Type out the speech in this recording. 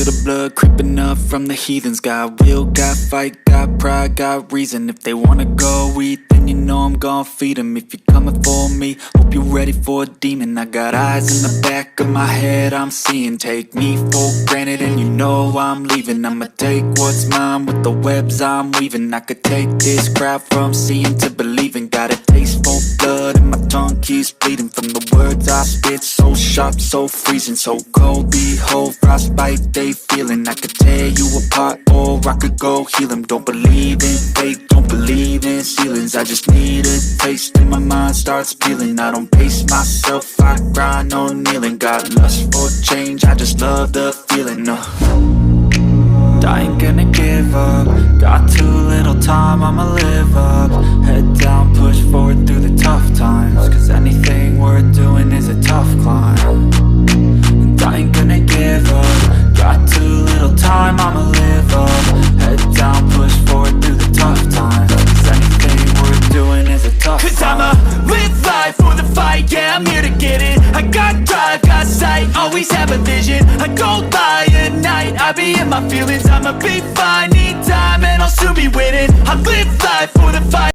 feel the blood creeping up from the heathens. Got will, got fight, got pride, got reason. If they wanna go eat, then you know I'm gon' feed them. If you're coming for me, hope you're ready for a demon. I got eyes in the back of my head, I'm seeing. Take me for granted and you know I'm leaving. I'ma take what's mine with the webs I'm weaving. I could take this crowd from seeing to believing. Got a taste for blood and my tongue keeps bleeding from the words I spit. So sharp, so freezing, so cold. Behold, frostbite they feeling. I could tear you apart or I could go heal them. Don't believe in fate, don't believe in ceilings. I just need a taste and my mind starts peeling. I don't pace myself, I grind on kneeling. Got lust for change, I just love the feeling. I ain't gonna give up. Got too little time, I'ma live up. Head down, push forward through the tough times. Cause anything worth doing is a tough climb. And I ain't gonna give up. Got too little time, I'ma live up. Head down, push forward through the tough times. Cause anything worth doing is a tough climb. Cause I'ma live life for the fight, yeah, I'm here to get it. I got drive, got sight, always have a vision. I don't lie at night, I be in my feelings. I'ma be fine, need time and I'll soon be winning. I live life for the fight.